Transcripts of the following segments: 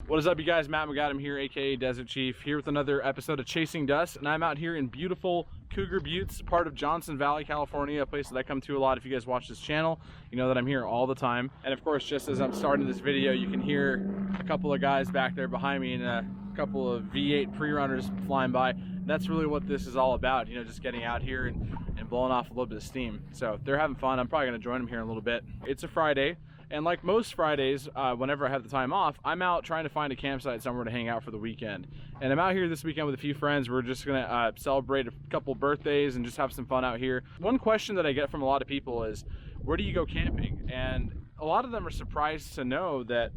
What is up, you guys? Matt McAdam here, aka Desert Chief, here with another episode of Chasing Dust, and I'm out here in beautiful Cougar Buttes, part of Johnson Valley, California, a place that I come to a lot. If you guys watch this channel, you know that I'm here all the time. And of course, just as I'm starting this video, you can hear a couple of guys back there behind me and a couple of V8 pre-runners flying by. And that's really what this is all about, you know, just getting out here and blowing off a little bit of steam. So they're having fun. I'm probably gonna join them here in a little bit. It's a Friday. And like most Fridays, whenever I have the time off, I'm out trying to find a campsite somewhere to hang out for the weekend. And I'm out here this weekend with a few friends. We're just gonna celebrate a couple birthdays and just have some fun out here. One question that I get from a lot of people is, where do you go camping? And a lot of them are surprised to know that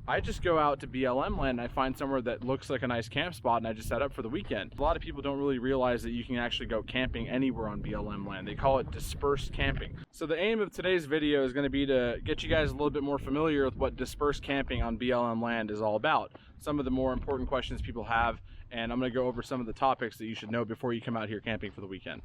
I just go out to BLM land and I find somewhere that looks like a nice camp spot and I just set up for the weekend. A lot of people don't really realize that you can actually go camping anywhere on BLM land. They call it dispersed camping. So the aim of today's video is going to be to get you guys a little bit more familiar with what dispersed camping on BLM land is all about. Some of the more important questions people have, and I'm going to go over some of the topics that you should know before you come out here camping for the weekend.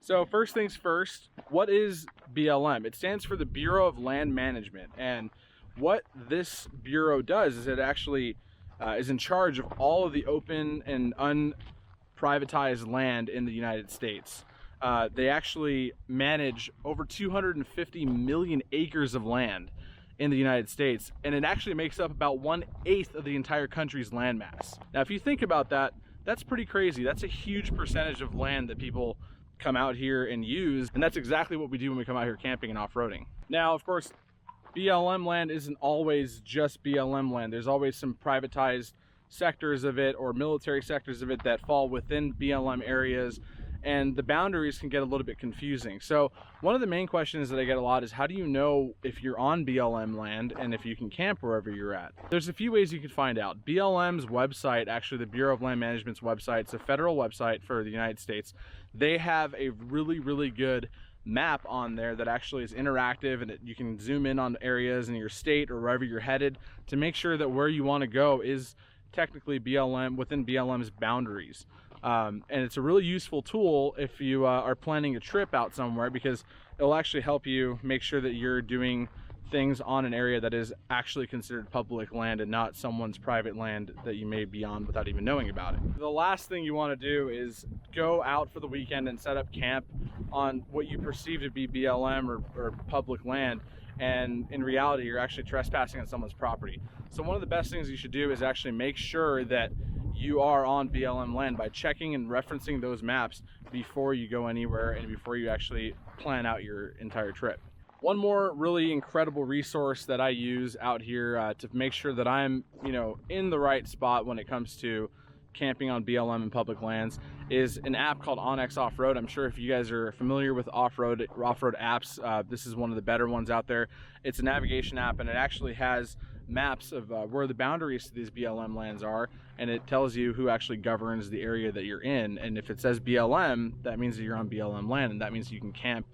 So first things first, what is BLM? It stands for the Bureau of Land Management, and what this bureau does is it actually is in charge of all of the open and unprivatized land in the United States. They actually manage over 250 million acres of land in the United States, and it actually makes up about 1/8 of the entire country's landmass. Now, if you think about that, that's pretty crazy. That's a huge percentage of land that people come out here and use, and that's exactly what we do when we come out here camping and off-roading. Now, of course, BLM land isn't always just BLM land. There's always some privatized sectors of it or military sectors of it that fall within BLM areas, and the boundaries can get a little bit confusing. So one of the main questions that I get a lot is, how do you know if you're on BLM land and if you can camp wherever you're at? There's a few ways you can find out. BLM's website, actually the Bureau of Land Management's website, it's a federal website for the United States. They have a really good map on there that actually is interactive, and you can zoom in on areas in your state or wherever you're headed to make sure that where you want to go is technically BLM, within BLM's boundaries. And it's a really useful tool if you are planning a trip out somewhere, because it'll actually help you make sure that you're doing things on an area that is actually considered public land and not someone's private land that you may be on without even knowing about it. The last thing you want to do is go out for the weekend and set up camp on what you perceive to be BLM or public land, and in reality you're actually trespassing on someone's property. So one of the best things you should do is actually make sure that you are on BLM land by checking and referencing those maps before you go anywhere and before you actually plan out your entire trip. One more really incredible resource that I use out here to make sure that I'm, you know, in the right spot when it comes to camping on BLM and public lands is an app called Onyx Off-Road. I'm sure if you guys are familiar with off-road apps, this is one of the better ones out there. It's a navigation app, and it actually has maps of where the boundaries to these BLM lands are, and it tells you who actually governs the area that you're in. And if it says BLM, that means that you're on BLM land, and that means you can camp,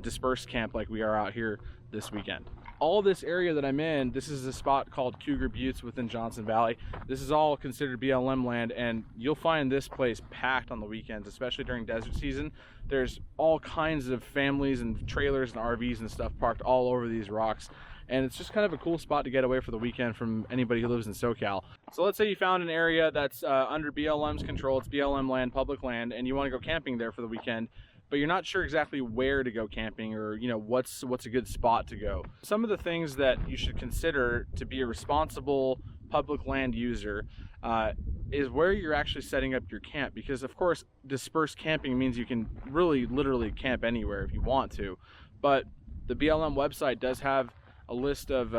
dispersed camp like we are out here this weekend. All this area that I'm in, this is a spot called Cougar Buttes within Johnson Valley. This is all considered BLM land, and you'll find this place packed on the weekends, especially during desert season. There's all kinds of families and trailers and RVs and stuff parked all over these rocks, and it's just kind of a cool spot to get away for the weekend from anybody who lives in SoCal. So let's say you found an area that's under BLM's control, it's BLM land, public land, and you want to go camping there for the weekend, but you're not sure exactly where to go camping, or you know what's a good spot to go. Some of the things that you should consider to be a responsible public land user is where you're actually setting up your camp, because of course dispersed camping means you can really literally camp anywhere if you want to, but the BLM website does have a list of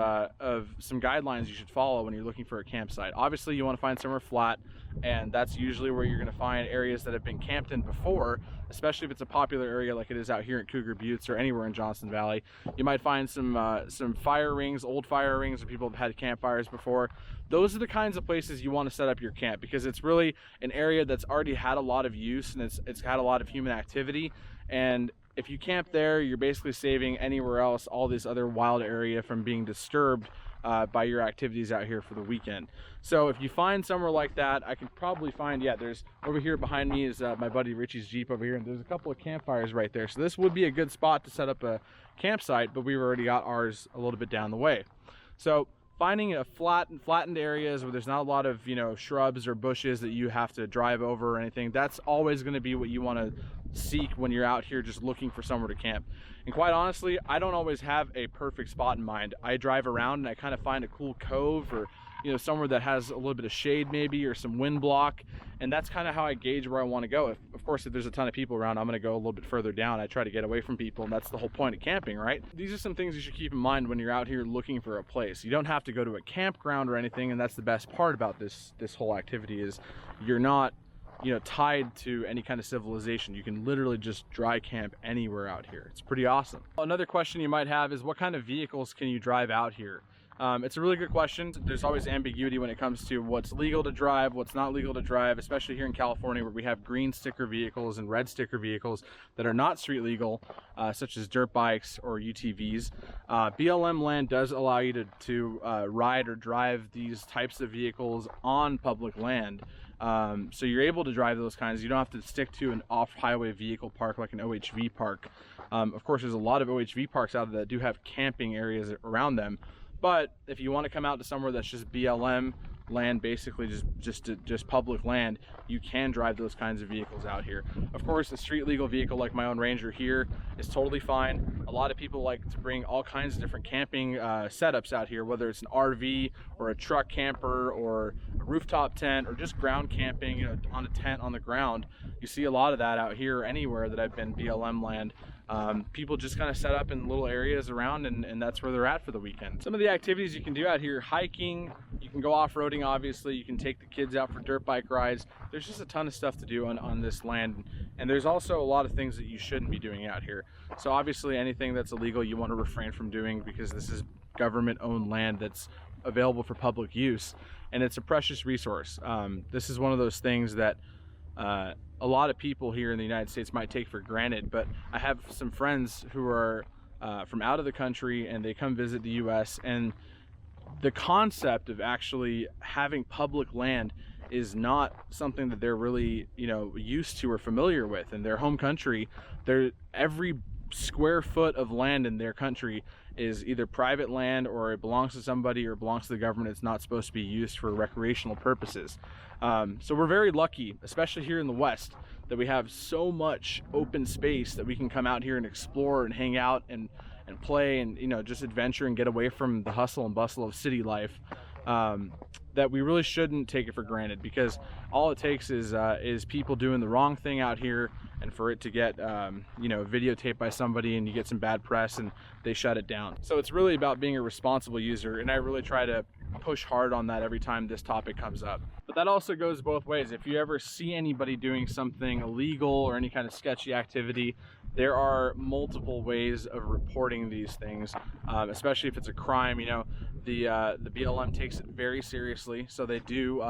some guidelines you should follow when you're looking for a campsite. Obviously, you want to find somewhere flat, and that's usually where you're going to find areas that have been camped in before, especially if it's a popular area like it is out here in Cougar Buttes or anywhere in Johnson Valley. You might find some fire rings, old fire rings, where people have had campfires before. Those are the kinds of places you want to set up your camp, because it's really an area that's already had a lot of use, and it's had a lot of human activity. And if you camp there, you're basically saving anywhere else, all this other wild area, from being disturbed by your activities out here for the weekend. So if you find somewhere like that, I can probably find, yeah, there's over here behind me is my buddy Richie's Jeep over here, and there's a couple of campfires right there. So this would be a good spot to set up a campsite, but we've already got ours a little bit down the way. So finding a flattened areas where there's not a lot of, you know, shrubs or bushes that you have to drive over or anything, that's always going to be what you want to seek when you're out here just looking for somewhere to camp. And quite honestly, I don't always have a perfect spot in mind. I drive around and I kind of find a cool cove, or, you know, somewhere that has a little bit of shade maybe, or some wind block, and that's kind of how I gauge where I want to go. Of course, if there's a ton of people around, I'm going to go a little bit further down. I try to get away from people, and that's the whole point of camping, right? These are some things you should keep in mind when you're out here looking for a place. You don't have to go to a campground or anything, and that's the best part about this whole activity, is you're not, you know, tied to any kind of civilization. You can literally just dry camp anywhere out here. It's pretty awesome. Another question you might have is, what kind of vehicles can you drive out here? It's a really good question. There's always ambiguity when it comes to what's legal to drive, what's not legal to drive, especially here in California, where we have green sticker vehicles and red sticker vehicles that are not street legal, such as dirt bikes or UTVs. BLM land does allow you to ride or drive these types of vehicles on public land. So you're able to drive those kinds. You don't have to stick to an off-highway vehicle park like an OHV park. Of course, there's a lot of OHV parks out there that do have camping areas around them. But if you want to come out to somewhere that's just BLM land, basically just public land, you can drive those kinds of vehicles out here. Of course, a street legal vehicle like my own Ranger here is totally fine. A lot of people like to bring all kinds of different camping setups out here, whether it's an RV or a truck camper or a rooftop tent or just ground camping, you know, on a tent on the ground. You see a lot of that out here anywhere that I've been BLM land. People just kind of set up in little areas around, and that's where they're at for the weekend. Some of the activities you can do out here: hiking, you can go off-roading, obviously, you can take the kids out for dirt bike rides. There's just a ton of stuff to do on this land, and there's also a lot of things that you shouldn't be doing out here. So obviously anything that's illegal you want to refrain from doing, because this is government-owned land that's available for public use, and it's a precious resource. This is one of those things that a lot of people here in the United States might take for granted, but I have some friends who are from out of the country, and they come visit the US, and the concept of actually having public land is not something that they're really, you know, used to or familiar with. In their home country, every square foot of land in their country is either private land, or it belongs to somebody, or it belongs to the government. It's not supposed to be used for recreational purposes. So we're very lucky, especially here in the West, that we have so much open space that we can come out here and explore and hang out and play and, you know, just adventure and get away from the hustle and bustle of city life. That we really shouldn't take it for granted, because all it takes is people doing the wrong thing out here, and for it to get you know, videotaped by somebody, and you get some bad press and they shut it down. So it's really about being a responsible user, and I really try to push hard on that every time this topic comes up. But that also goes both ways. If you ever see anybody doing something illegal or any kind of sketchy activity, there are multiple ways of reporting these things, especially if it's a crime. You know, the BLM takes it very seriously, so they do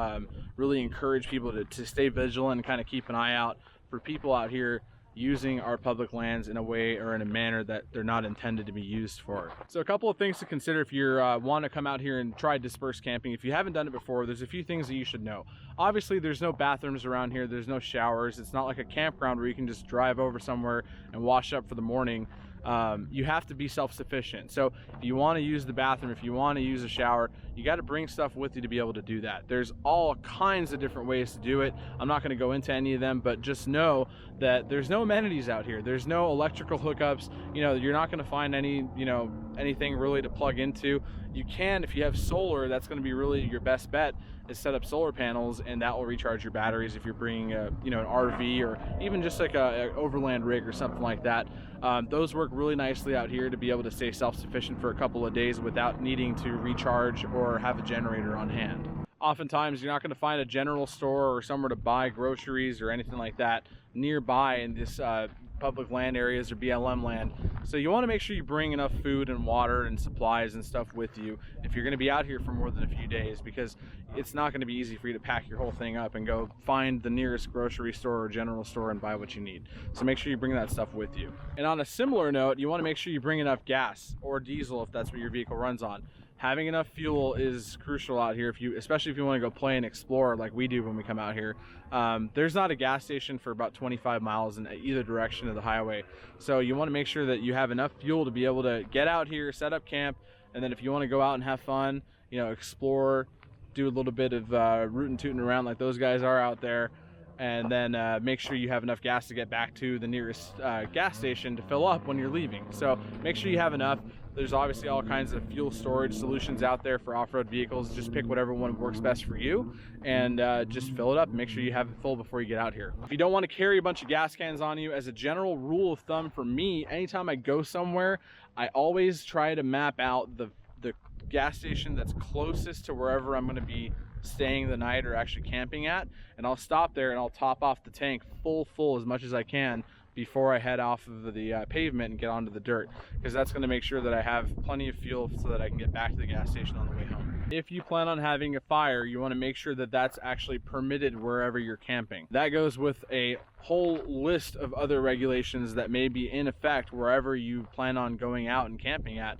really encourage people to stay vigilant and kind of keep an eye out for people out here using our public lands in a way or in a manner that they're not intended to be used for. So a couple of things to consider if you want to come out here and try dispersed camping. If you haven't done it before, there's a few things that you should know. Obviously, there's no bathrooms around here, there's no showers. It's not like a campground where you can just drive over somewhere and wash up for the morning. You have to be self-sufficient. So if you want to use the bathroom, if you want to use a shower, you got to bring stuff with you to be able to do that. There's all kinds of different ways to do it. I'm not going to go into any of them, but just know that there's no amenities out here. There's no electrical hookups. You know, you're not going to find any, you know, anything really to plug into. You can, if you have solar, that's going to be really your best bet, is set up solar panels, and that will recharge your batteries if you're bringing a, an RV or even just like a overland rig or something like that. Those work really nicely out here to be able to stay self-sufficient for a couple of days without needing to recharge or have a generator on hand. Oftentimes you're not going to find a general store or somewhere to buy groceries or anything like that nearby in this public land areas or BLM land. So you want to make sure you bring enough food and water and supplies and stuff with you if you're going to be out here for more than a few days, because it's not going to be easy for you to pack your whole thing up and go find the nearest grocery store or general store and buy what you need. So make sure you bring that stuff with you. And on a similar note, you want to make sure you bring enough gas or diesel if that's what your vehicle runs on. Having enough fuel is crucial out here, especially if you want to go play and explore like we do when we come out here. There's not a gas station for about 25 miles in either direction of the highway. So you want to make sure that you have enough fuel to be able to get out here, set up camp, and then if you want to go out and have fun, explore, do a little bit of rootin' tootin' around like those guys are out there, and then make sure you have enough gas to get back to the nearest gas station to fill up when you're leaving. So make sure you have enough. There's obviously all kinds of fuel storage solutions out there for off-road vehicles. Just pick whatever one works best for you and just fill it up. Make sure you have it full before you get out here. If you don't want to carry a bunch of gas cans on you, as a general rule of thumb for me, anytime I go somewhere, I always try to map out the gas station that's closest to wherever I'm going to be staying the night or actually camping at, and I'll stop there and I'll top off the tank full as much as I can before I head off of the pavement and get onto the dirt, because that's going to make sure that I have plenty of fuel so that I can get back to the gas station on the way home. If you plan on having a fire, you want to make sure that that's actually permitted wherever you're camping. That goes with a whole list of other regulations that may be in effect wherever you plan on going out and camping at.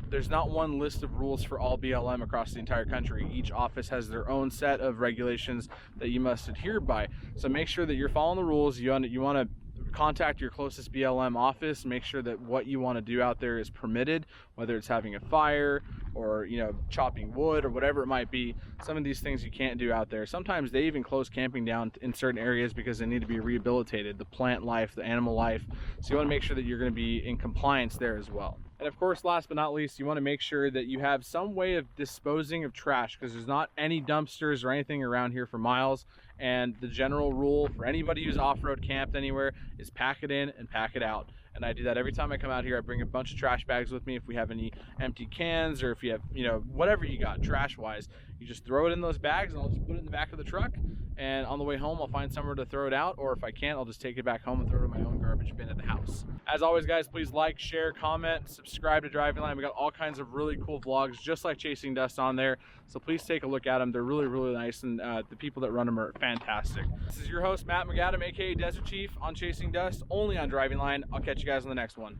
There's not one list of rules for all BLM across the entire country. Each office has their own set of regulations that you must adhere by. So make sure that you're following the rules. You want to contact your closest BLM office, make sure that what you want to do out there is permitted, whether it's having a fire or chopping wood or whatever it might be. Some of these things you can't do out there. Sometimes they even close camping down in certain areas because they need to be rehabilitated, the plant life, the animal life. So you want to make sure that you're going to be in compliance there as well. And of course, last but not least, you want to make sure that you have some way of disposing of trash, because there's not any dumpsters or anything around here for miles. And the general rule for anybody who's off-road camped anywhere is pack it in and pack it out. And I do that every time I come out here. I bring a bunch of trash bags with me. If we have any empty cans, or if you have, whatever you got trash-wise, you just throw it in those bags and I'll just put it in the back of the truck. And on the way home, I'll find somewhere to throw it out, or if I can't, I'll just take it back home and throw it in my own garbage bin at the house. As always, guys, please like, share, comment, subscribe to Driving Line. We got all kinds of really cool vlogs just like Chasing Dust on there, so please take a look at them. They're really nice, and the people that run them are fantastic. This is your host, Matt McAdam, aka Desert Chief, on Chasing Dust, only on Driving Line. I'll catch you guys on the next one.